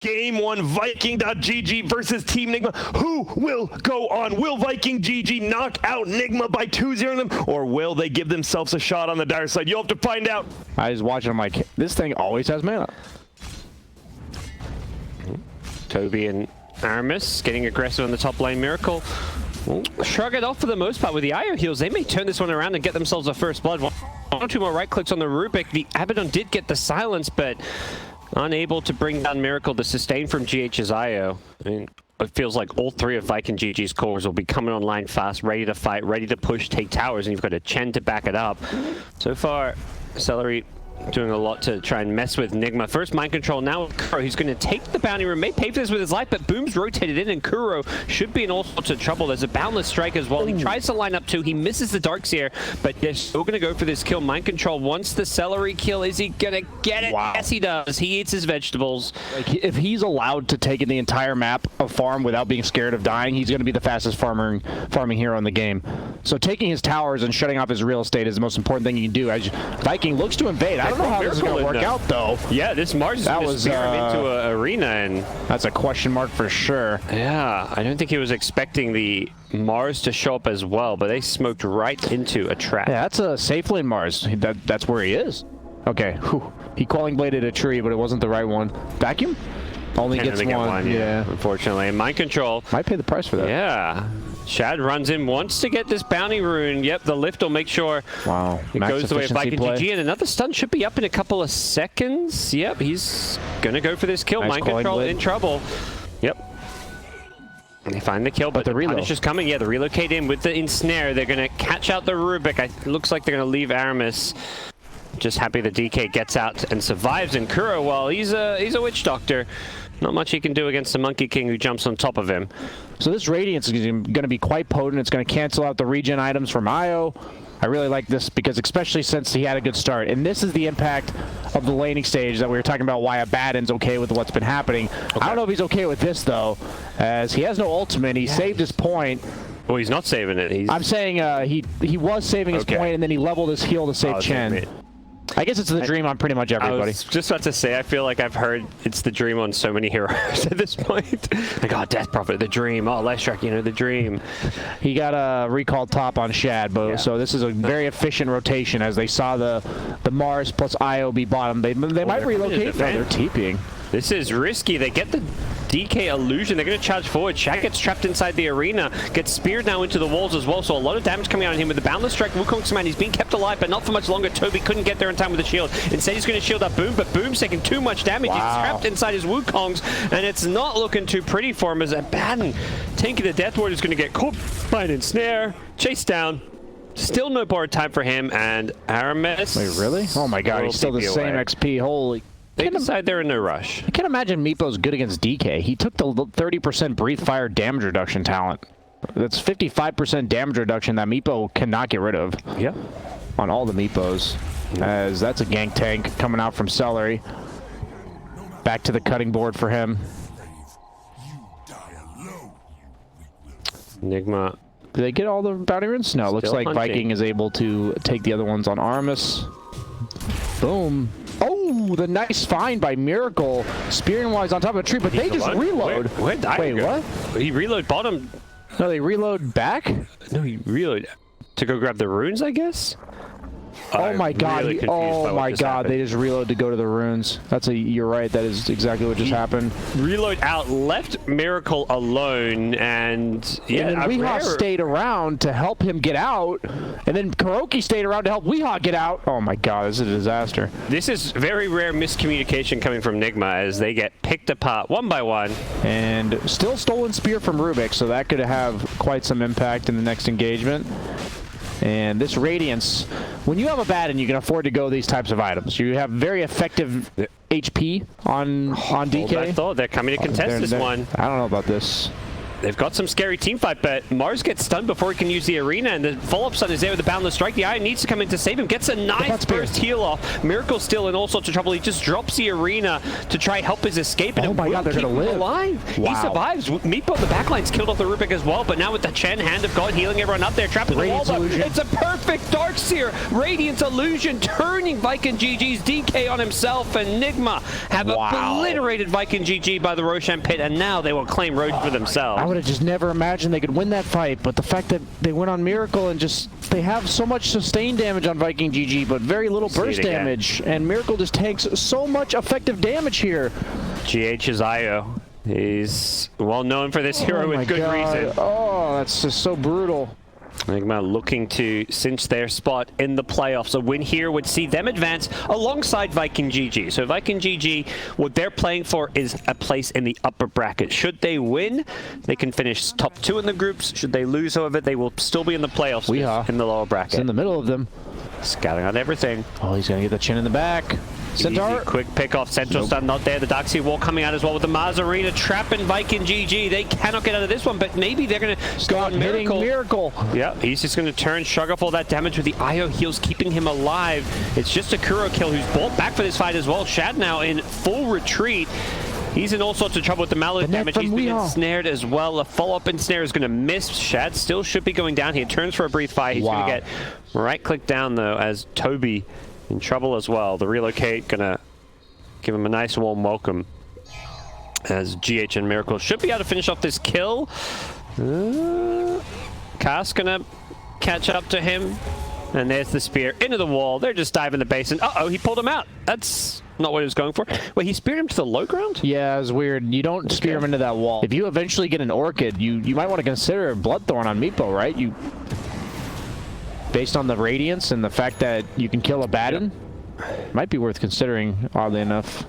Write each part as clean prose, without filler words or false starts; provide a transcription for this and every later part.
Game 1, Viking.GG versus Team NIGMA. Who will go on? Will Viking GG knock out NIGMA by 2-0 them, or will they give themselves a shot on the dire side? You'll have to find out. I was watching, I'm like, this thing always has mana. Toby and Aramis getting aggressive on the top lane. Miracle shrug it off for the most part with the IO heals. They may turn this one around and get themselves a first blood. One or two more right clicks on the Rubik. The Abaddon did get the silence, but unable to bring down Miracle. The sustain from GH's IO. I mean, it feels like all three of Viking GG's cores will be coming online fast, ready to fight, ready to push, take towers, and you've got a Chen to back it up. So far, Celery doing a lot to try and mess with NIGMA. First mind control, now Kuro, who's going to take the bounty room, may pay for this with his life, but Boom's rotated in, and Kuro should be in all sorts of trouble. There's a boundless strike as well. He tries to line up two, he misses the Darkseer, but they're still going to go for this kill. Mind control wants the Celery kill. Is he going to get it? Wow. Yes, he does. He eats his vegetables. Like, if he's allowed to take in the entire map of farm without being scared of dying, he's going to be the fastest farming hero in the game. So taking his towers and shutting off his real estate is the most important thing you can do. As Viking looks to invade. I don't know how this is going to work out, though. Yeah, this Mars is going to spear him into an arena, and that's a question mark for sure. Yeah, I don't think he was expecting the Mars to show up as well, but they smoked right into a trap. Yeah, that's a safe lane Mars. That's where he is. Okay, whew. He calling bladed a tree, but it wasn't the right one. Vacuum? Only gets one. Yeah, unfortunately. And mind control might pay the price for that. Yeah. Shad runs in, wants to get this bounty rune. Yep, the lift will make sure it goes the way of Viking GG, and another stun should be up in a couple of seconds. Yep, he's gonna go for this kill. Nice mind control in trouble. Yep. They find the kill, but the reload is just coming. Yeah, the relocate in with the ensnare. They're gonna catch out the Rubik. It looks like they're gonna leave Aramis. Just happy the DK gets out and survives, and Kuro, well, he's a witch doctor. Not much he can do against the Monkey King who jumps on top of him. So this Radiance is going to be quite potent. It's going to cancel out the regen items from IO. I really like this because especially since he had a good start. And this is the impact of the laning stage that we were talking about, why Abaddon's okay with what's been happening. Okay. I don't know if he's okay with this, though, as he has no ultimate. He saved his point. Well, he's not saving it. I'm saying he was saving his point, and then he leveled his heal to save Chen. I guess it's the dream on pretty much everybody. I was just about to say, I feel like I've heard it's the dream on so many heroes at this point. Like, oh, Death Prophet, the dream. Oh, Leshrac, you know, the dream. He got a recall top on Shad, but so this is a very efficient rotation as they saw the Mars plus IO be bottom. They might relocate. No, they're TPing. This is risky. They get the DK illusion. They're going to charge forward. Shaq gets trapped inside the arena. Gets speared now into the walls as well. So a lot of damage coming out on him with the Boundless Strike. Wukong's man, he's being kept alive, but not for much longer. Toby couldn't get there in time with the shield. Instead, he's going to shield up Boom, but Boom's taking too much damage. He's trapped inside his Wukongs, and it's not looking too pretty for him as Abaddon, tanking the Death Ward, is going to get caught by an ensnare. Chased down. Still no borrowed time for him, and Aramis. Wait, really? Oh my god, he's still the same XP. Holy. They decide they're in no rush. I can't imagine Meepo's good against DK. He took the 30% breathe fire damage reduction talent. That's 55% damage reduction that Meepo cannot get rid of. Yeah. On all the Meepos. As that's a gank tank coming out from Celery. Back to the cutting board for him. NIGMA. Did they get all the bounty runes? No, it looks like Viking is able to take the other ones on Aramis. Boom. Oh, the nice find by Miracle. Spearing wise on top of a tree, but they just reload. Wait, what? He reload bottom. No, they reload back? No, he reload to go grab the runes, I guess? Oh my god, oh my god, they just reload to go to the runes. You're right, that is exactly what just happened. Reload out, left Miracle alone, and yeah, and then Weehaw stayed around to help him get out, and then Kuroki stayed around to help Weehaw get out. Oh my god, this is a disaster. This is very rare miscommunication coming from NIGMA as they get picked apart one by one. And still stolen spear from Rubik, so that could have quite some impact in the next engagement. And this Radiance, when you have Abaddon, you can afford to go these types of items. You have very effective HP on DK. I thought they're coming to contest this one. I don't know about this. They've got some scary team fight, but Mars gets stunned before he can use the arena, and the follow-up stun is there with the boundless strike. The Iron needs to come in to save him. Gets a nice burst heal off. Miracle's still in all sorts of trouble. He just drops the arena to try help his escape, and oh my God, they're gonna live. Alive. Wow. He survives. MEEPO, the backline's killed off the Rubik as well, but now with the Chen, Hand of God, healing everyone up there, trapped in the wall. It's a perfect Darkseer. Radiance Illusion turning Viking GG's DK on himself, and NIGMA have obliterated Viking GG by the Roshan pit, and now they will claim Road for themselves. I would have just never imagined they could win that fight, but the fact that they went on Miracle and just, they have so much sustained damage on Viking GG, but very little burst damage, and Miracle just takes so much effective damage here. GH's IO is well known for this hero with good reason. Oh, that's just so brutal. NIGMA looking to cinch their spot in the playoffs. A win here would see them advance alongside Viking GG. So Viking GG, what they're playing for is a place in the upper bracket. Should they win, they can finish top 2 in the groups. Should they lose, however, they will still be in the playoffs in the lower bracket. It's in the middle of them. Scouting on everything. Oh, he's going to get the chin in the back. Centaur. Easy, quick pick off. Central stun not there. The Darkseer wall coming out as well with the Mars Arena trapping Viking GG. They cannot get out of this one, but maybe they're going to go on Miracle. Yeah, he's just going to turn, shrug off all that damage with the IO heals, keeping him alive. It's just a Kuro kill who's brought back for this fight as well. Shad now in full retreat. He's in all sorts of trouble with the mallet damage. He's been ensnared as well. A follow-up ensnare is going to miss. Shad still should be going down here. Turns for a breathe fire. He's going to get right-click down, though, as Toby in trouble as well. The relocate going to give him a nice warm welcome as GH and Miracle should be able to finish off this kill. Cass going to catch up to him. And there's the spear into the wall. They're just diving the basin. Uh-oh, he pulled him out. That's not what he was going for. Wait, he speared him to the low ground? Yeah, it was weird. You don't spear him into that wall. If you eventually get an Orchid, you might want to consider a Bloodthorn on MEEPO, right? Based on the Radiance and the fact that you can kill a Batten, might be worth considering, oddly enough.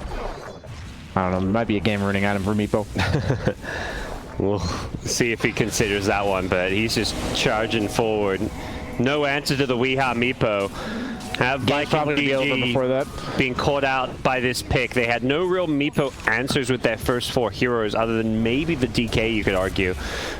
I don't know, it might be a game-ruining item for MEEPO. We'll see if he considers that one, but he's just charging forward. No answer to the Weeha MEEPO. Have Viking GG before that. being caught out by this pick. They had no real MEEPO answers with their first 4 heroes, other than maybe the DK, you could argue.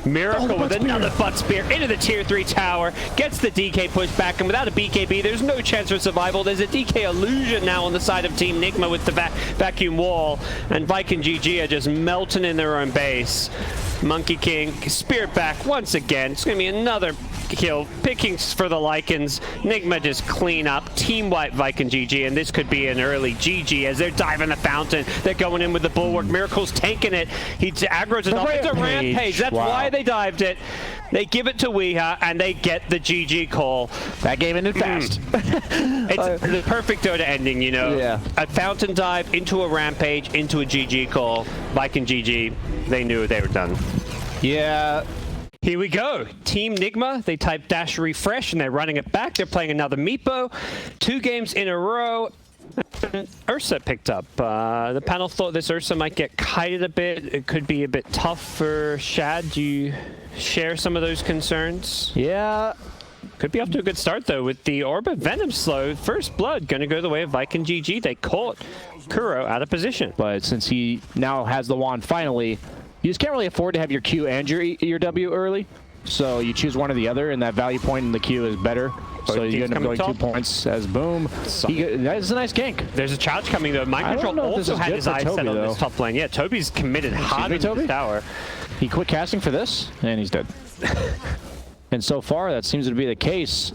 Miracle with another butt spear into the tier 3 tower, gets the DK pushed back, and without a BKB, there's no chance for survival. There's a DK illusion now on the side of Team NIGMA with the vacuum wall, and Viking GG are just melting in their own base. Monkey King, Spirit back once again. It's going to be another kill. Pickings for the Lycans. NIGMA just clean up. Team wipe Viking GG, and this could be an early GG as they're diving the fountain. They're going in with the Bulwark. Miracle's taking it. He aggroes it off. It's a rampage. That's why they dived it. They give it to Weeha, and they get the GG call. That game ended fast. It's the perfect Dota ending, you know. Yeah. A fountain dive into a rampage, into a GG call. Viking GG, they knew they were done. Yeah. Here we go. Team NIGMA, they type dash refresh, and they're running it back. They're playing another MEEPO. 2 games in a row. And Ursa picked up. The panel thought this Ursa might get kited a bit. It could be a bit tough for Shad. Do you share some of those concerns? Yeah. Could be off to a good start, though, with the Orb of Venom slow. First Blood going to go the way of Viking GG. They caught Kuro out of position. But since he now has the wand finally, you just can't really afford to have your Q and your W early. So you choose one or the other, and that value point in the Q is better. So you end up going 2 points as boom. That is a nice gank. There's a charge coming, though. Mind Control also had his eyes set on this top lane. Yeah, Toby's committed hard into the tower. He quit casting for this, and he's dead. And so far, that seems to be the case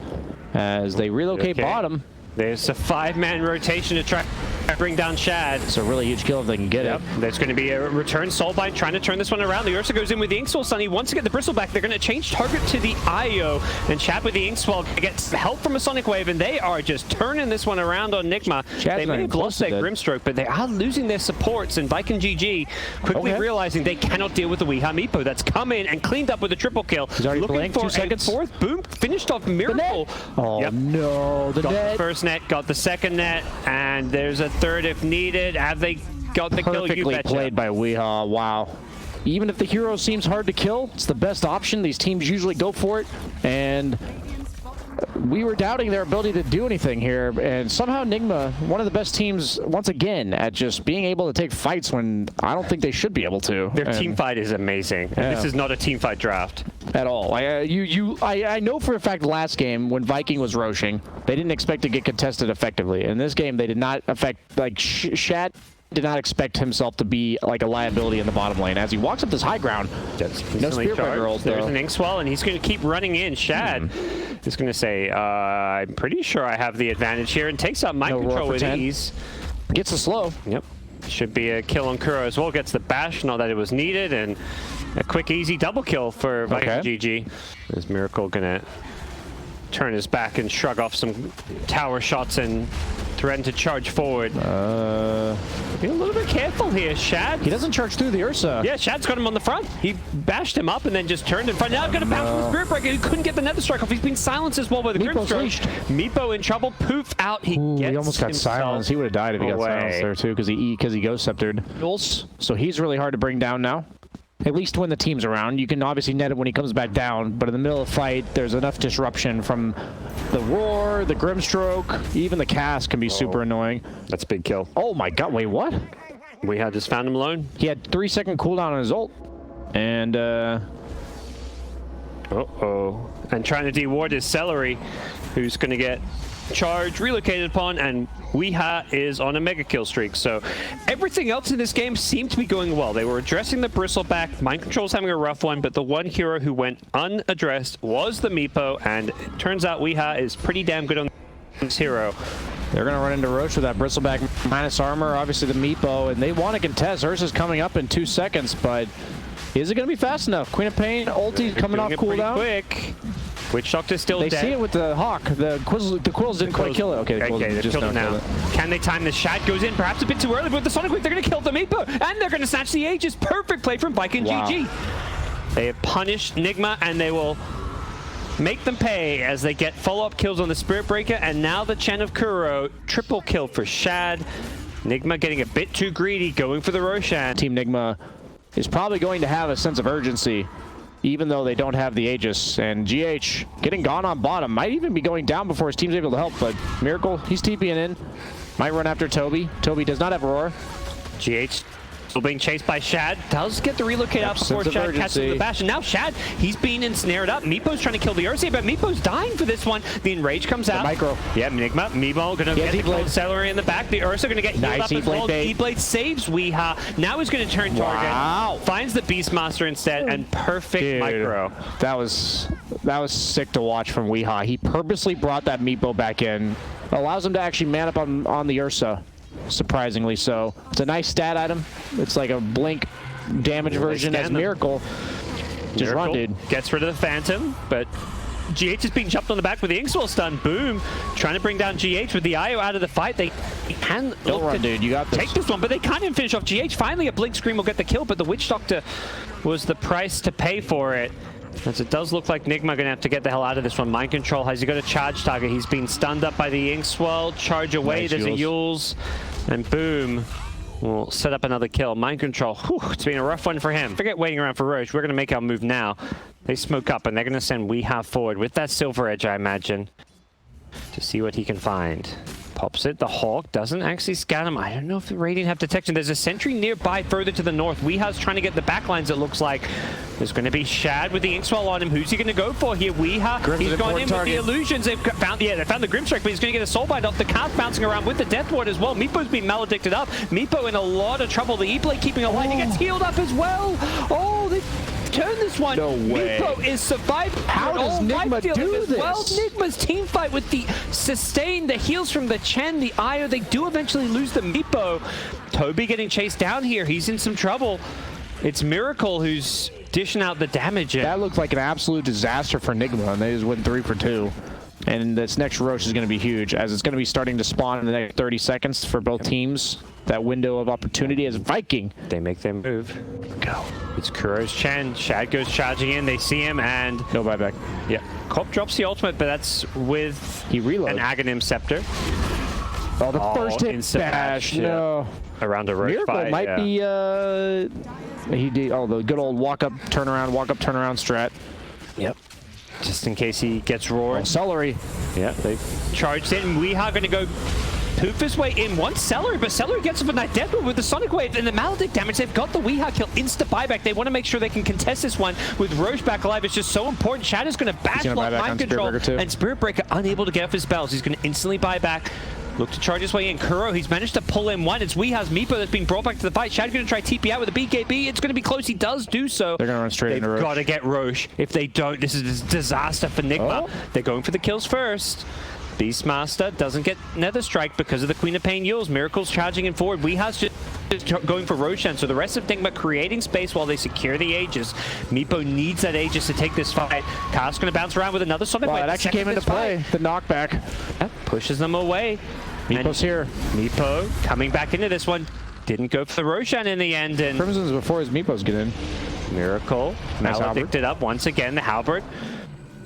as they relocate bottom. There's a 5-man rotation to try to bring down Shad. It's a really huge kill if they can get it. There's going to be a return Soulbind trying to turn this one around. The Ursa goes in with the Inkswell Sun. He wants to get the Bristle back. They're going to change target to the IO, and Shad with the Inkswell gets help from a Sonic Wave, and they are just turning this one around on NIGMA. They may have lost their Grimstroke, but they are losing their supports, and Viking GG quickly realizing they cannot deal with the Weeha MEEPO that's come in and cleaned up with a triple kill. He's already looking for 2 seconds. 4th boom, finished off Miracle. Oh no, got the first net, got the second net, and there's a third if needed. Have they got the kill? Perfectly played by Weeha. Wow. Even if the hero seems hard to kill, it's the best option. These teams usually go for it, and we were doubting their ability to do anything here, and somehow NIGMA, one of the best teams, once again, at just being able to take fights when I don't think they should be able to. Their team fight is amazing. Yeah. And this is not a team fight draft. At all. I know for a fact last game when Viking was roshing, they didn't expect to get contested effectively. In this game, they did not affect, like, Shad did not expect himself to be like a liability in the bottom lane. As he walks up this high ground, no Spearbreaker rolls though. There's an Inkswell, and he's going to keep running in. Shad is going to say, I'm pretty sure I have the advantage here, and takes out mind control with ease. Gets the slow. Yep. Should be a kill on Kuro as well. Gets the bash, not that it was needed, and a quick, easy double kill for Viking GG. Is Miracle going to turn his back and shrug off some tower shots and threaten to charge forward? Be a little bit careful here, Shad. He doesn't charge through the Ursa. Yeah, Shad's got him on the front. He bashed him up and then just turned in front. Now going to bounce from the Spiritbreaker. He couldn't get the Nether Strike off. He's been silenced as well by the Grimstroke. Meepo in trouble. Poof out. He almost got silenced. He would have died if he got silenced there too, because he ghost sceptered. So he's really hard to bring down now. At least when the team's around. You can obviously net it when he comes back down, but in the middle of the fight, there's enough disruption from the roar, the Grimstroke, even the cast can be super annoying. That's a big kill. Oh my god, wait, what? We had just found him alone. He had 3-second cooldown on his ult. And, uh-oh. And trying to deward is Celery, who's going to get charged, relocated upon, and Weeha is on a mega kill streak. So everything else in this game seemed to be going well. They were addressing the Bristleback. Mind Control's having a rough one, but the one hero who went unaddressed was the Meepo, and it turns out Weeha is pretty damn good on this hero. They're going to run into Roche with that Bristleback minus armor, obviously the Meepo, and they want to contest. Ursa's coming up in 2 seconds, but is it going to be fast enough? Queen of Pain, ulti coming off cooldown. Quick. Witch Doctor's still dead. They see it with the Hawk. The Quills didn't quite kill it. Okay, they killed it now. Can they time this? Shad goes in, perhaps a bit too early, but with the Sonic Wave, they're going to kill the Meepo, and they're going to snatch the Aegis. Perfect play from Viking GG. They have punished NIGMA, and they will make them pay as they get follow-up kills on the Spiritbreaker, and now the Chen of Kuro. Triple kill for Shad. NIGMA getting a bit too greedy, going for the Roshan. Team NIGMA is probably going to have a sense of urgency, even though they don't have the Aegis. And GH getting gone on bottom. Might even be going down before his team's able to help, but Miracle, he's TPing in. Might run after Toby. Toby does not have Roar. GH still being chased by Shad. Does get the relocate out before Shad catches the bash. And now Shad, he's being ensnared up. Meepo's trying to kill the Ursa, but Meepo's dying for this one. The Enrage comes out. Micro. Yeah, NIGMA. Meepo gonna get the kill. Celery in the back. The Ursa gonna get healed up as well. E-Blade saves Weeha. Now he's gonna turn target. Finds the Beastmaster instead, and perfect micro. That was sick to watch from Weeha. He purposely brought that Meepo back in. Allows him to actually man up on the Ursa. Surprisingly so. It's a nice stat item. It's like a blink damage version as Miracle. Just run, dude. Gets rid of the Phantom, but GH is being jumped on the back with the Inkswell stun. Boom. Trying to bring down GH with the IO out of the fight. They can Don't run, dude. You got this. Take this one, but they can't even finish off GH. Finally, a Blink Scream will get the kill, but the Witch Doctor was the price to pay for it. As it does look like NIGMA going to have to get the hell out of this one. Mind Control, has he got a charge target? He's been stunned up by the Inkswell. Charge away, nice. There's a Yules. And boom. We'll set up another kill. Mind Control, whew, it's been a rough one for him. Forget waiting around for Roche. We're going to make our move now. They smoke up, and they're going to send Weeha forward with that Silver Edge, I imagine, to see what he can find. Pops it. The Hawk doesn't actually scan him. I don't know if the Radiant have detection. There's a sentry nearby further to the north. Weeha's trying to get the backlines, it looks like. There's going to be Shad with the Inkswell on him. Who's he going to go for here? Weeha. He's gone in with the illusions. They found the Grimstrike, but he's going to get a Soulbind off. The Cast bouncing around with the Death Ward as well. Meepo's been maledicted up. Meepo in a lot of trouble. The E-Blade keeping alive. He gets healed up as well. Oh, they turn this one. No way. Meepo is surviving. How does NIGMA do this? Well, NIGMA's team fight with the sustain, the heals from the Chen, the Io, they do eventually lose the Meepo. Toby getting chased down here. He's in some trouble. It's Miracle who's dishing out the damage. That looked like an absolute disaster for NIGMA, and they just went 3 for 2. And this next Roche is going to be huge, as it's going to be starting to spawn in the next 30 seconds for both teams. That window of opportunity as Viking. They make their move. Go. It's Kuro's Chen. Shad goes charging in. They see him and... No buyback. Yeah. Cop drops the ultimate, but that's with an Aghanim Scepter. Oh, the first hit bash. No. Around a Roche Miracle fight, might be... he did, the good old walk-up, turnaround strat. Yep. just in case he gets roared. Celery. Yeah, they've charged in. We are going to go poof his way in. One Celery, but Celery gets up a night death with the Sonic Wave and the Maledict damage. They've got the Weehaw kill, insta buyback. They want to make sure they can contest this one with Roche back alive. It's just so important. Shad is going to bash block Mind Control, and Spirit Breaker unable to get off his spells. He's going to instantly buy back. Look to charge his way in. Kuro, he's managed to pull in one. It's Weehaw's MEEPO that's being brought back to the fight. Shad's going to try TP out with a BKB. It's going to be close. He does do so. They're going to run straight into Roche. They've got to get Roche. If they don't, this is a disaster for NIGMA. Oh. They're going for the kills first. Beastmaster doesn't get Nether Strike because of the Queen of Pain Yules. Miracle's charging in forward. Weehaw's just going for Roshan, so the rest of NIGMA creating space while they secure the Aegis. MEEPO needs that Aegis to take this fight. Kyle's going to bounce around with another Sonic Wave. It actually came into play. The knockback. Yep, pushes them away. MEEPO's here. MEEPO coming back into this one. Didn't go for the Roshan in the end. And Crimson's before his MEEPO's get in. Miracle. Nice Maledicted up once again. The Halberd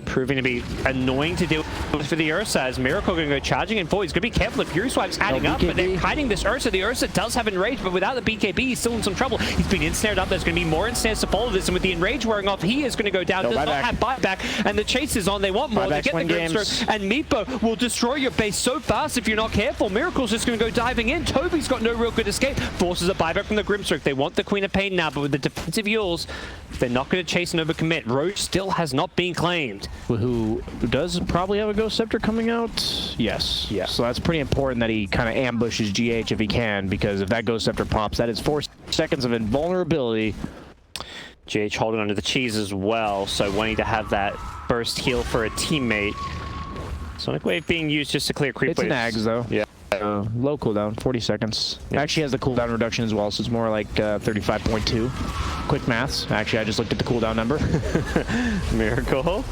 proving to be annoying to deal with for the Ursa, as Miracle going to go charging in forward. He's going to be careful. The Fury Swipe's adding up, but they're hiding this Ursa. The Ursa does have Enrage, but without the BKB, he's still in some trouble. He's been ensnared up. There's going to be more ensnares to follow this, and with the Enrage wearing off, he is going to go down. Does not have buyback, and the chase is on. They want more. They get the Grimstroke, and MEEPO will destroy your base so fast if you're not careful. Miracle's just going to go diving in. Toby's got no real good escape. Forces a buyback from the Grimstroke. They want the Queen of Pain now, but with the defensive Yules, they're not going to chase and overcommit. Roche still has not been claimed. Who does probably have a Ghost Scepter coming out? Yes. Yeah. So that's pretty important that he kind of ambushes GH if he can, because if that Ghost Scepter pops, that is 4 seconds of invulnerability. GH holding onto the cheese as well, so wanting to have that burst heal for a teammate. Sonic Wave being used just to clear creep waves. It's an Ags though. Yeah. Low cooldown, 40 seconds. Yep. Actually has the cooldown reduction as well, so it's more like 35.2. Quick maths. Actually, I just looked at the cooldown number. Miracle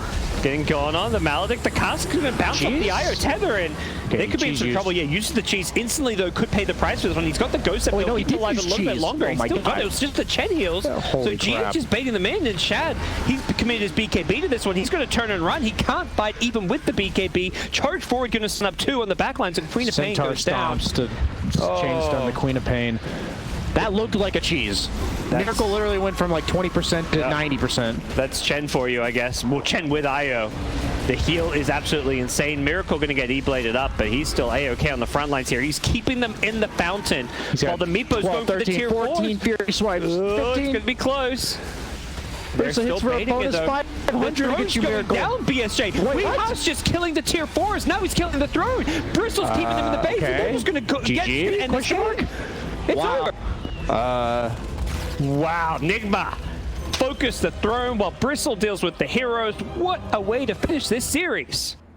getting going on. The Maledict, the cask is going to bounce off the IO tether, and they could be in some trouble. Yeah, use the cheese instantly, though, could pay the price for this one. He's got the Ghost Scepter. No, he did alive a little bit longer. He's still got it. It was just the Chen heals. So GH is baiting them in, and Shad, he's committed his BKB to this one. He's going to turn and run. He can't fight even with the BKB. Charge forward, going to stun up 2 on the backlines, and Queen of Pain goes down. To chain stun the Queen of Pain. That looked like a cheese. Miracle literally went from like 20% to 90%. That's Chen for you, I guess. Well, Chen with IO. The heal is absolutely insane. Miracle going to get E-bladed up, but he's still A-OK on the front lines here. He's keeping them in the fountain while the MEEPO's going for the tier 14 Fury Swipes. 15. It's going to be close. They're still baiting it, though. 500 to get you Miracle. Down, BSJ. Weeha's just killing the tier 4s. Now he's killing the throne. Bristol's keeping them in the base. Okay. They're just going to go get and it's over. Wow, NIGMA. Focus the throne while Bristle deals with the heroes. What a way to finish this series.